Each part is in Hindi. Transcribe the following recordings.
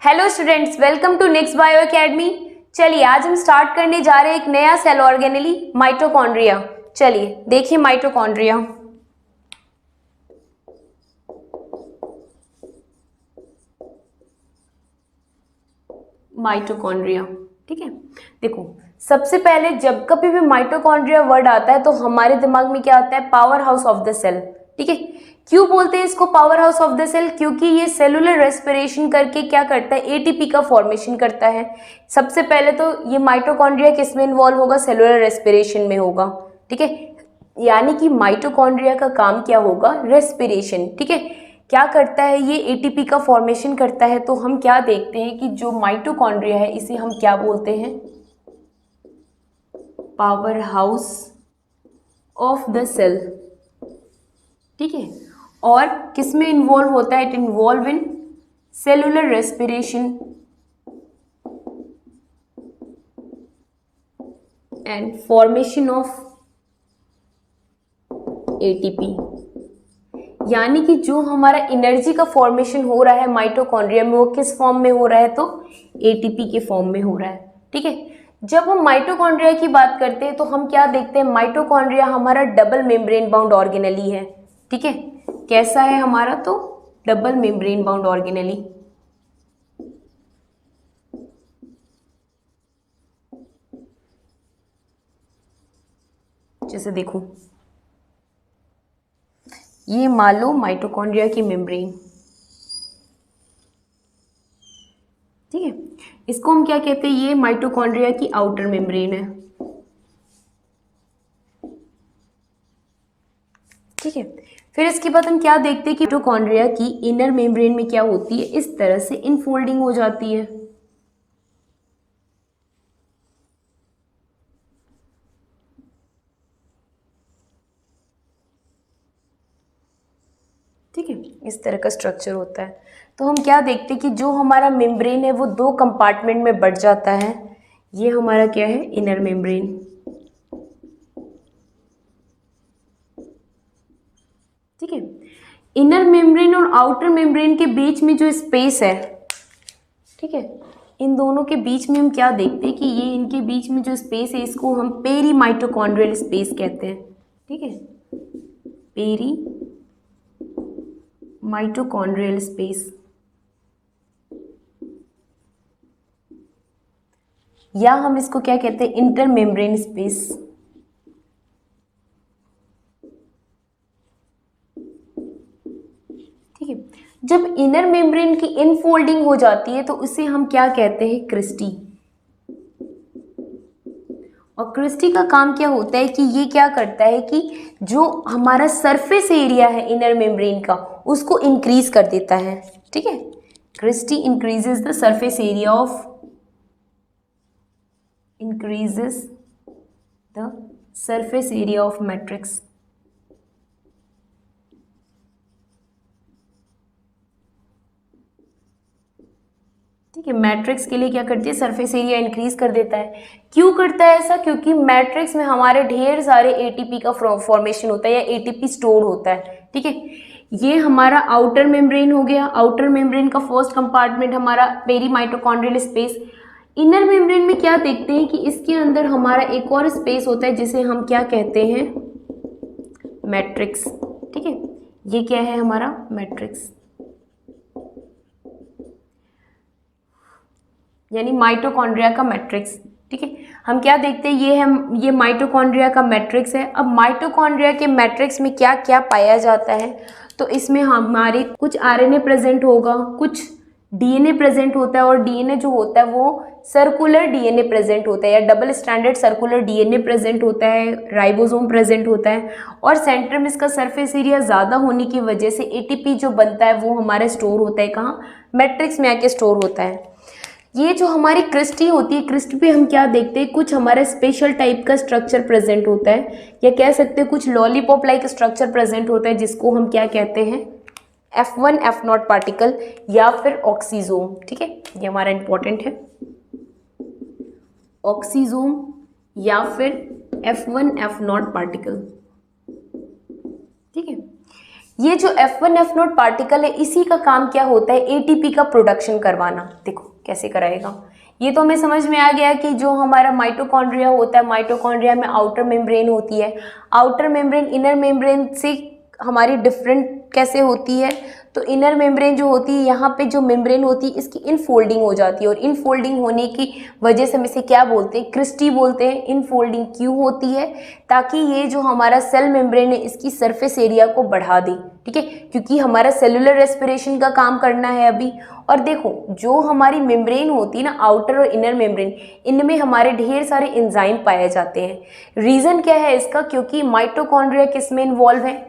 Hello students, welcome to Next Bio Academy. चलिए आज हम स्टार्ट करने जा रहे हैं एक नया सेल ऑर्गेनेली, माइटोकॉन्ड्रिया। चलिए देखिए माइटोकॉन्ड्रिया। माइटोकॉन्ड्रिया, ठीक है। देखो, सबसे पहले जब कभी भी माइटोकॉन्ड्रिया वर्ड आता है तो हमारे दिमाग में क्या आता है? Power house of the cell, ठीक है। क्यों बोलते हैं इसको power house of the cell? क्योंकि ये सेलुलर रेस्पिरेशन करके क्या करता है? एटीपी का फॉर्मेशन करता है। सबसे पहले तो ये माइटोकॉन्ड्रिया किस में इन्वॉल्व होगा? सेलुलर रेस्पिरेशन में होगा, ठीक है। यानी कि माइटोकॉन्ड्रिया का काम क्या होगा? रेस्पिरेशन, ठीक है। क्या करता है ये? एटीपी का फॉर्मेशन करता है। तो हम क्या देखते हैं कि जो माइटोकॉन्ड्रिया है इसे हम क्या बोलते हैं? Power house of the cell, ठीक है। और किस में इन्वॉल्व होता है? It involve in cellular respiration and formation of ATP. यानी कि जो हमारा एनर्जी का फॉर्मेशन हो रहा है माइटोकॉन्ड्रिया में, वो किस फॉर्म में हो रहा है? तो एटीपी के फॉर्म में हो रहा है, ठीक है। जब हम माइटोकॉन्ड्रिया की बात करते हैं तो हम क्या देखते हैं? माइटोकॉन्ड्रिया हमारा डबल मेम्ब्रेन बाउंड ऑर्गेनेली है, ठीक है। कैसा है हमारा? तो डबल मेम्ब्रेन बाउंड ऑर्गेनेली। जैसे देखो, ये मान लो माइटोकॉन्ड्रिया की मेम्ब्रेन, ठीक है। इसको हम क्या कहते हैं? ये माइटोकॉन्ड्रिया की आउटर मेम्ब्रेन है, ठीक है। फिर इसके बाद हम क्या देखते हैं कि माइटोकॉन्ड्रिया की इनर मेम्ब्रेन में क्या होती है? इस तरह से इनफोल्डिंग हो जाती है, ठीक है। इस तरह का स्ट्रक्चर होता है। तो हम क्या देखते हैं कि जो हमारा मेम्ब्रेन है वो दो कंपार्टमेंट में बढ़ जाता है। ये हमारा क्या है? इनर मेम्ब्रेन, ठीक है। इनर मेम्ब्रेन और आउटर मेम्ब्रेन के बीच में जो स्पेस है, ठीक है, इन दोनों के बीच में हम क्या देखते हैं कि ये इनके बीच में जो स्पेस है इसको हम पेरी माइटोकॉन्ड्रियल स्पेस कहते हैं, ठीक है। पेरी माइटोकॉन्ड्रियल स्पेस, या हम इसको क्या कहते हैं? इंटर मेम्ब्रेन स्पेस, ठीक है। जब इनर मेम्ब्रेन की इनफोल्डिंग हो जाती है तो उसे हम क्या कहते हैं? क्रिस्टी। और क्रिस्टी का काम क्या होता है कि ये क्या करता है कि जो हमारा सरफेस एरिया है इनर मेम्ब्रेन का उसको इंक्रीज कर देता है, ठीक है। Cristae increases the surface area of, increases the surface area of matrix, ठीक है। मैट्रिक्स के लिए क्या करती है? सरफेस एरिया इंक्रीज कर देता है। क्यों करता है ऐसा? क्योंकि मैट्रिक्स में हमारे ढेर सारे एटीपी का फॉर्मेशन होता है या एटीपी स्टोर होता है, ठीक है। ये हमारा आउटर मेम्ब्रेन हो गया। आउटर मेम्ब्रेन का फर्स्ट कंपार्टमेंट हमारा peri mitochondrial space. Inner membrane में क्या देखते हैं कि इसके अंदर हमारा एक और स्पेस होता है जिसे हम क्या कहते हैं? मैट्रिक्स, ठीक है। ये क्या है हमारा? मैट्रिक्स, यानी माइटोकॉन्ड्रिया का मैट्रिक्स, ठीक है। हम क्या देखते हैं? ये माइटोकॉन्ड्रिया का मैट्रिक्स है। अब माइटोकॉन्ड्रिया के मैट्रिक्स में क्या क्या पाया जाता है? तो इसमें हमारे कुछ आरएनए प्रेजेंट होगा, कुछ डीएनए प्रेजेंट होता है, और डीएनए जो होता है वो सर्कुलर डीएनए प्रेजेंट होता है या double standard circular DNA present होता है, राइबोसोम प्रेजेंट होता है। और सेंटर में इसका सरफेस एरिया ज़्यादा होने की वजह से एटीपी जो बनता है वो हमारा स्टोर होता है कहाँ? मैट्रिक्स में आके स्टोर होता है। ये जो हमारी क्रिस्टी होती है, क्रिस्ट पे हम क्या देखते हैं? कुछ हमारा स्पेशल टाइप का स्ट्रक्चर प्रेजेंट होता है, या कह सकते हैं कुछ लॉलीपॉप लाइक स्ट्रक्चर प्रेजेंट होता है जिसको हम क्या कहते हैं? F1 F0 पार्टिकल या फिर ऑक्सीजोम, ठीक है। ये हमारा इंपॉर्टेंट है, ऑक्सीजोम या फिर F1 F0 पार्टिकल, ठीक है। ये जो F1 F0 पार्टिकल है इसी का काम क्या होता है, एटीपी का प्रोडक्शन करवाना। देखो कैसे कराएगा, ये तो हमें समझ में आ गया कि जो हमारा माइटोकॉन्ड्रिया होता है, माइटोकॉन्ड्रिया में आउटर मेम्ब्रेन होती है, आउटर मेम्ब्रेन इनर मेम्ब्रेन से हमारी डिफरेंट कैसे होती है, तो इनर मेम्ब्रेन जो होती है, यहाँ पे जो मेम्ब्रेन होती है इसकी इनफोल्डिंग हो जाती है, और इनफोल्डिंग होने की वजह से हम इसे क्या बोलते हैं, क्रिस्टी बोलते हैं। इनफोल्डिंग क्यों होती है, ताकि ये जो हमारा सेल मेम्ब्रेन है इसकी सरफेस एरिया को बढ़ा दे, ठीक है, क्योंकि हमारा सेलुलर रेस्पिरेशन का काम करना है अभी। और देखो जो हमारी मेम्ब्रेन होती है ना, आउटर और इनर मेम्ब्रेन, इनमें हमारे ढेर सारे एंजाइम पाए जाते हैं। रीज़न क्या है इसका, क्योंकि माइटोकॉन्ड्रिया किस में इन्वॉल्व है,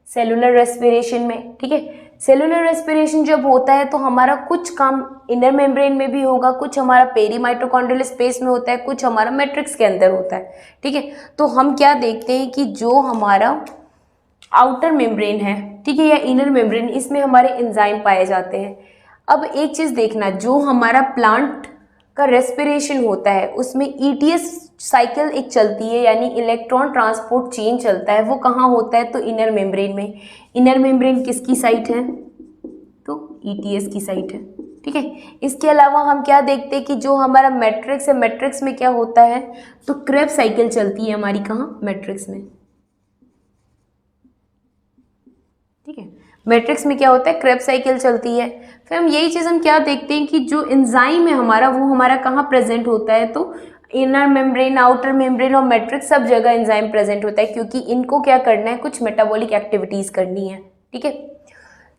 सेलुलर रेस्पिरेशन में, ठीक है। सेलुलर रेस्पिरेशन जब होता है तो हमारा कुछ काम इनर मेम्ब्रेन में भी होगा, कुछ हमारा पेरी माइटोकॉन्ड्रियल स्पेस में होता है, कुछ हमारा मैट्रिक्स के अंदर होता है, ठीक है। तो हम क्या देखते हैं कि जो हमारा आउटर मेम्ब्रेन है, ठीक है, या इनर मेम्ब्रेन, इसमें हमारे एंजाइम पाए जाते हैं। अब एक चीज़ देखना, जो हमारा प्लांट का रेस्पिरेशन होता है उसमें ईटीएस साइकिल एक चलती है, यानी इलेक्ट्रॉन ट्रांसपोर्ट चेन चलता है, वो कहाँ होता है, तो इनर मेम्ब्रेन में। इनर मेम्ब्रेन किसकी साइट है, तो ईटीएस की साइट है, ठीक है। इसके अलावा हम क्या देखते हैं कि जो हमारा मैट्रिक्स है, मैट्रिक्स में क्या होता है, तो क्रेब्स साइकिल चलती है हमारी, कहाँ, मैट्रिक्स में, ठीक है। मैट्रिक्स में क्या होता है, क्रेब्स साइकिल चलती है। फिर हम यही चीज़ हम क्या देखते हैं कि जो एंजाइम है हमारा, वो हमारा कहाँ प्रेजेंट होता है, तो इनर मेम्ब्रेन, आउटर मेम्ब्रेन और मैट्रिक्स सब जगह एंजाइम प्रेजेंट होता है, क्योंकि इनको क्या करना है, कुछ मेटाबॉलिक एक्टिविटीज़ करनी है, ठीक है।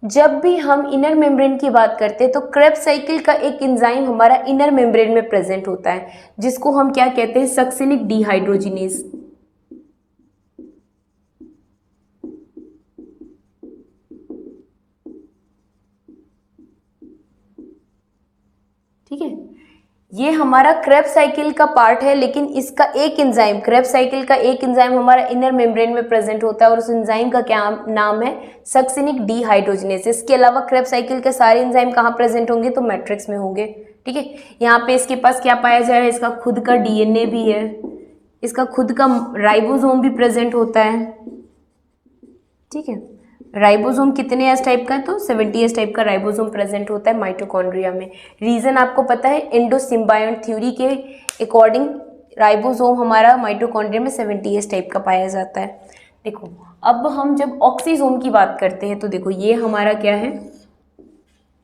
जब भी हम इनर मेम्ब्रेन की बात करते हैं तो क्रेब्स साइकिल का एक एंजाइम हमारा इनर मेम्ब्रेन में प्रेजेंट होता है, जिसको हम क्या कहते हैं, सक्सिनिक डिहाइड्रोजिनेज, ठीक है। ये हमारा क्रेब्स साइकिल का पार्ट है, लेकिन इसका एक एंजाइम, क्रेब्स साइकिल का एक एंजाइम हमारा इनर मेम्ब्रेन में प्रेजेंट होता है, और उस एंजाइम का क्या नाम है, सक्सिनिक डिहाइड्रोजिनेज। इसके अलावा क्रेब्स साइकिल के सारे एंजाइम कहाँ प्रेजेंट होंगे, तो मैट्रिक्स में होंगे, ठीक है। यहाँ पे इसके पास क्या पाया जा रहा है, इसका खुद का डीएनए भी है, इसका खुद का राइबोसोम भी प्रेजेंट होता है, ठीक है। राइबोसोम कितने एस टाइप का है, तो 70 एस टाइप का राइबोसोम प्रेजेंट होता है माइटोकॉन्ड्रिया में। रीजन आपको पता है, एंडोसिम्बायोट थ्योरी के अकॉर्डिंग राइबोसोम हमारा माइटोकॉन्ड्रिया में 70 एस टाइप का पाया जाता है। देखो अब हम जब ऑक्सीसोम की बात करते हैं तो देखो ये हमारा क्या है,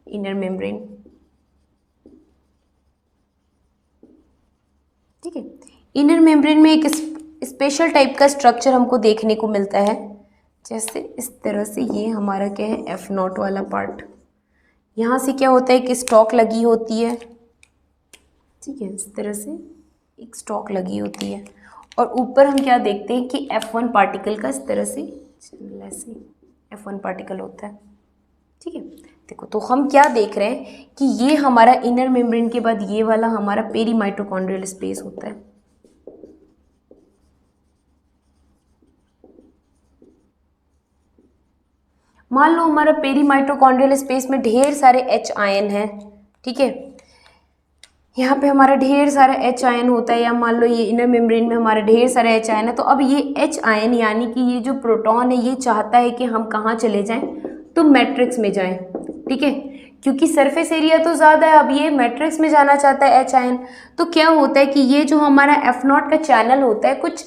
इनर मेम्ब्रेन, ठीक है। इनर मेम्ब्रेन में एक स्पेशल टाइप का स्ट्रक्चर हमको देखने को मिलता है, जैसे इस तरह से। ये हमारा क्या है, F0 वाला पार्ट, यहाँ से क्या होता है कि स्टॉक लगी होती है, ठीक है, इस तरह से एक स्टॉक लगी होती है, और ऊपर हम क्या देखते हैं कि F1 पार्टिकल का इस तरह से ऐसे F1 पार्टिकल होता है, ठीक है। देखो तो हम क्या देख रहे हैं कि ये हमारा इनर मेम्ब्रेन के बाद ये वाला हमारा पेरी माइटोकॉन्ड्रियल स्पेस होता है। मान लो हमारा पेरी माइटोकॉन्ड्रियल स्पेस में ढेर सारे H आयन हैं, ठीक है, यहाँ पे हमारा ढेर सारा H आयन होता है, या मान लो ये इनर मेम्ब्रेन में हमारा ढेर सारा H आयन है। तो अब ये H आयन यानी कि ये जो प्रोटॉन है ये चाहता है कि हम कहाँ चले जाएं, तो मैट्रिक्स में जाएं, ठीक है, क्योंकि सरफेस एरिया तो ज़्यादा है, अब ये मैट्रिक्स में जाना चाहता है H आयन। तो क्या होता है कि ये जो हमारा F0 का चैनल होता है, कुछ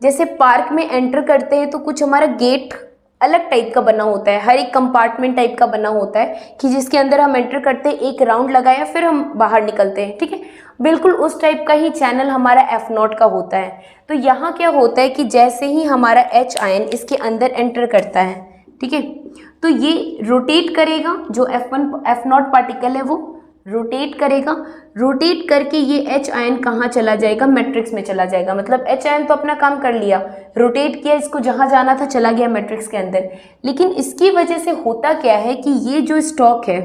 जैसे पार्क में एंटर करते हैं तो कुछ हमारा गेट अलग टाइप का बना होता है, हर एक कंपार्टमेंट टाइप का बना होता है, कि जिसके अंदर हम एंटर करते हैं, एक राउंड लगाया, फिर हम बाहर निकलते हैं, ठीक है। बिल्कुल उस टाइप का ही चैनल हमारा F0 का होता है। तो यहाँ क्या होता है कि जैसे ही हमारा H आयन इसके अंदर एंटर करता है, ठीक है, तो ये रोटेट करेगा, जो F0 पार्टिकल है वो रोटेट करेगा, रोटेट करके ये H आयन कहाँ चला जाएगा, मैट्रिक्स में चला जाएगा। मतलब H आयन तो अपना काम कर लिया, रोटेट किया, इसको जहाँ जाना था चला गया मैट्रिक्स के अंदर। लेकिन इसकी वजह से होता क्या है कि ये जो स्टॉक है,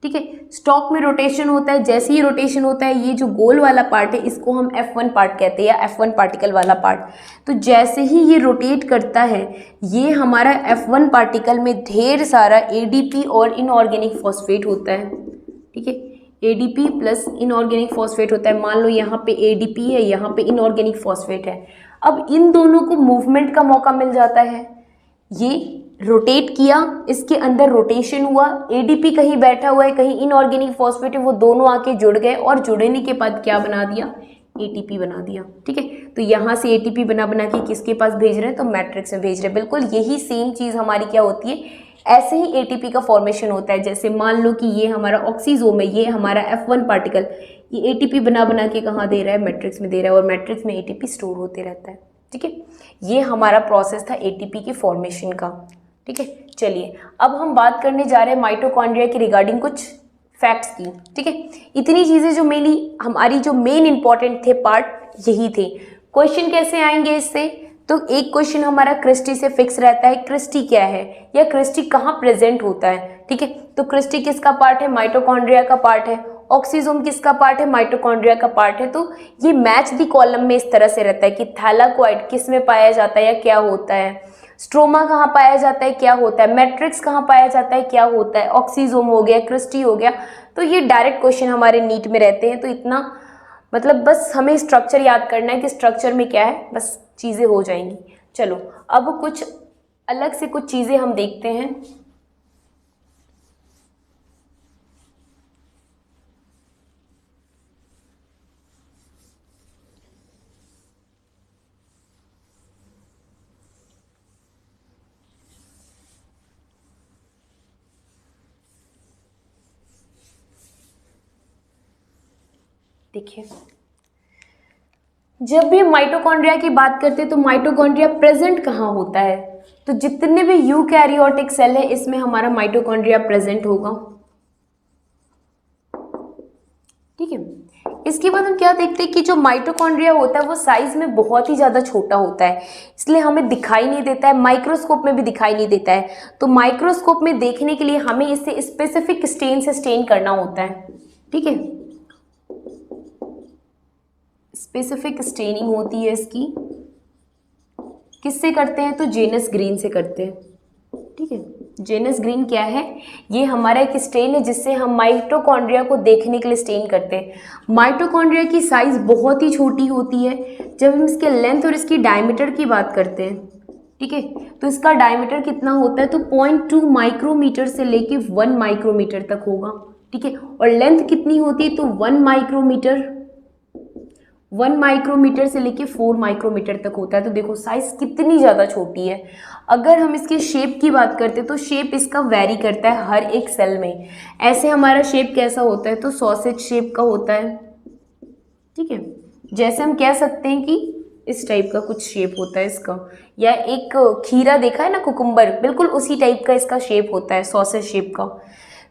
ठीक है, स्टॉक में रोटेशन होता है, जैसे ही रोटेशन होता है ये जो गोल वाला पार्ट है इसको हम F1 पार्ट कहते हैं, या F1 पार्टिकल वाला पार्ट। तो जैसे ही ये रोटेट करता है, ये हमारा F1 पार्टिकल में ढेर सारा ADP और इनऑर्गेनिक फॉस्फेट होता है, ठीक है, ADP प्लस इनऑर्गेनिक फॉस्फेट होता है। मान लो यहाँ पे ADP है, यहाँ पे इनऑर्गेनिक फॉस्फेट है। अब इन दोनों को मूवमेंट का मौका मिल जाता है, ये रोटेट किया, इसके अंदर रोटेशन हुआ, एडीपी कहीं बैठा हुआ है, कहीं इनऑर्गेनिक फॉस्फेट है, वो दोनों आके जुड़ गए और जुड़ने के बाद क्या बना दिया, एटीपी बना दिया। ठीक है, तो यहाँ से एटीपी बना बना के किसके पास भेज रहे हैं, तो मैट्रिक्स में भेज रहे हैं। बिल्कुल यही सेम चीज़ हमारी क्या होती है, ऐसे ही एटीपी का फॉर्मेशन होता है। जैसे मान लो कि ये हमारा ऑक्सीजोम है, ये हमारा F1 पार्टिकल, ये एटीपी बना बना के कहाँ दे रहा है, मैट्रिक्स में दे रहा है, और मैट्रिक्स में एटीपी स्टोर होते रहता है। ठीक है, ये हमारा प्रोसेस था एटीपी के फॉर्मेशन का। ठीक है, चलिए अब हम बात करने जा रहे हैं माइटोकॉन्ड्रिया के रिगार्डिंग कुछ फैक्ट्स की। ठीक है, इतनी चीज़ें जो हमारी जो मेन इंपॉर्टेंट थे पार्ट यही थे। क्वेश्चन कैसे आएंगे इससे, तो एक क्वेश्चन हमारा क्रिस्टी से फिक्स रहता है, क्रिस्टी क्या है या क्रिस्टी कहाँ प्रेजेंट होता है। ठीक है, तो क्रिस्टी किसका पार्ट है, माइटोकॉन्ड्रिया का पार्ट है। ऑक्सीजोम किसका पार्ट है, माइटोकॉन्ड्रिया का पार्ट है। तो ये मैच दी कॉलम में इस तरह से रहता है कि थैलाकोइड किस में पाया जाता है या क्या होता है, स्ट्रोमा कहाँ पाया जाता है, क्या होता है, मैट्रिक्स कहाँ पाया जाता है, क्या होता है, ऑक्सीजोम हो गया, क्रिस्टी हो गया। तो ये डायरेक्ट क्वेश्चन हमारे नीट में रहते हैं। तो इतना मतलब बस हमें स्ट्रक्चर याद करना है कि स्ट्रक्चर में क्या है, बस चीज़ें हो जाएंगी। चलो अब कुछ अलग से कुछ चीज़ें हम देखते हैं। देखिए, जब भी माइटोकॉन्ड्रिया की बात करते हैं तो माइटोकॉन्ड्रिया प्रेजेंट कहाँ होता है, तो जितने भी यूकैरियोटिक सेल है इसमें हमारा माइटोकॉन्ड्रिया प्रेजेंट होगा। ठीक है, इसके बाद हम क्या देखते हैं कि जो माइटोकॉन्ड्रिया होता है वो साइज में बहुत ही ज़्यादा छोटा होता है, इसलिए हमें दिखाई नहीं देता है, माइक्रोस्कोप में भी दिखाई नहीं देता है। तो माइक्रोस्कोप में देखने के लिए हमें इसे स्पेसिफिक स्टेन से स्टेन करना होता है। ठीक है, स्पेसिफिक स्टेनिंग होती है इसकी, किससे करते हैं, तो जेनस ग्रीन से करते हैं। ठीक है, जेनस ग्रीन क्या है, ये हमारा एक स्टेन है जिससे हम माइटोकॉन्ड्रिया को देखने के लिए स्टेन करते हैं। माइटोकॉन्ड्रिया की साइज बहुत ही छोटी होती है। जब हम इसके लेंथ और इसकी डायमीटर की बात करते हैं, ठीक है, तो इसका डायमीटर कितना होता है, तो 0.2 माइक्रोमीटर से लेके 1 माइक्रोमीटर तक होगा। ठीक है, और लेंथ कितनी होती है, तो 1 माइक्रोमीटर से लेके 4 माइक्रोमीटर तक होता है। तो देखो साइज कितनी ज़्यादा छोटी है। अगर हम इसके शेप की बात करते हैं तो शेप इसका वेरी करता है हर एक सेल में। ऐसे हमारा शेप कैसा होता है, तो सॉसेज शेप का होता है। ठीक है, जैसे हम कह सकते हैं कि इस टाइप का कुछ शेप होता है इसका, या एक खीरा देखा है ना, कुकुम्बर, बिल्कुल उसी टाइप का इसका शेप होता है, सॉसेज शेप का।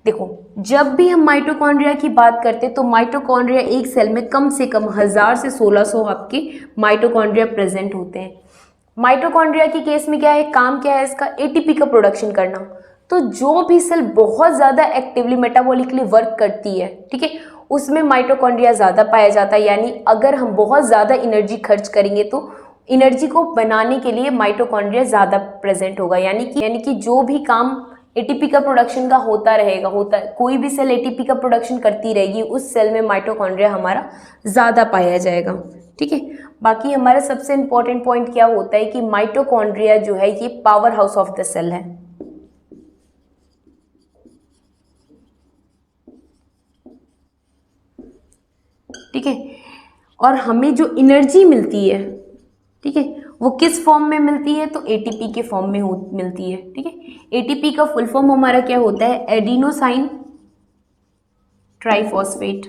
देखो, जब भी हम माइटोकॉन्ड्रिया की बात करते हैं तो माइटोकॉन्ड्रिया एक सेल में कम से कम 1000 से 1600 आपके माइटोकॉन्ड्रिया प्रेजेंट होते हैं। माइटोकॉन्ड्रिया के केस में क्या है, काम क्या है इसका, एटीपी का प्रोडक्शन करना। तो जो भी सेल बहुत ज़्यादा एक्टिवली मेटाबॉलिकली वर्क करती है, ठीक है, उसमें माइटोकॉन्ड्रिया ज़्यादा पाया जाता है। यानी अगर हम बहुत ज़्यादा एनर्जी खर्च करेंगे तो एनर्जी को बनाने के लिए माइटोकॉन्ड्रिया ज़्यादा प्रेजेंट होगा। यानी कि जो भी काम एटीपी का प्रोडक्शन का कोई भी सेल एटीपी का प्रोडक्शन करती रहेगी, उस सेल में माइटोकॉन्ड्रिया हमारा ज़्यादा पाया जाएगा। ठीक है, बाकी हमारा सबसे इंपॉर्टेंट पॉइंट क्या होता है कि माइटोकॉन्ड्रिया जो है ये power house of the cell है। ठीक है, और हमें जो एनर्जी मिलती है, ठीक है, वो किस फॉर्म में मिलती है, तो एटीपी के फॉर्म में मिलती है। ठीक है, एटीपी का फुल फॉर्म हमारा क्या होता है, एडिनोसाइन ट्राइफॉस्फेट।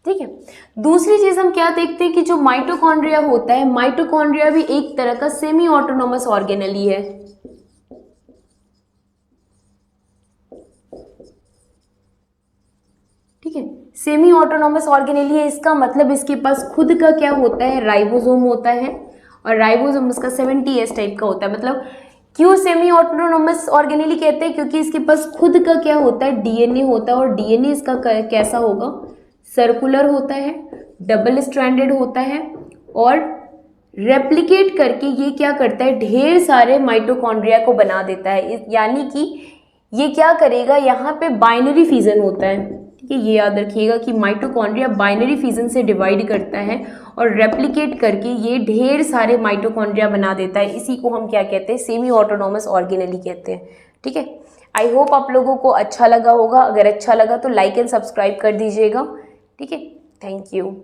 ठीक है, दूसरी चीज हम क्या देखते हैं कि जो माइटोकॉन्ड्रिया होता है, माइटोकॉन्ड्रिया भी एक तरह का सेमी ऑटोनोमस ऑर्गेनेल ही है। ठीक है, सेमी ऑटोनोमस ऑर्गेनेल है, इसका मतलब इसके पास खुद का क्या होता है, राइबोसोम होता है, और राइबोसोम उसका 70S टाइप का होता है। मतलब क्यों सेमी ऑटोनोमस ऑर्गेनेल कहते हैं, क्योंकि इसके पास खुद का क्या होता है, डीएनए होता है, और डीएनए इसका कैसा होगा, सर्कुलर होता है, डबल स्ट्रैंडेड होता है, और रेप्लिकेट करके ये क्या करता है, ढेर सारे माइटोकॉन्ड्रिया को बना देता है। यानी कि ये क्या करेगा, यहाँ पे बाइनरी फिजन होता है। ठीक है, ये याद रखिएगा कि माइटोकॉन्ड्रिया बाइनरी फिजन से डिवाइड करता है और रेप्लिकेट करके ये ढेर सारे माइटोकॉन्ड्रिया बना देता है। इसी को हम क्या कहते हैं, सेमी ऑटोनॉमस ऑर्गेनेली कहते हैं। ठीक है, आई होप आप लोगों को अच्छा लगा होगा। अगर अच्छा लगा तो लाइक एंड सब्सक्राइब कर दीजिएगा। ठीक है, थैंक यू।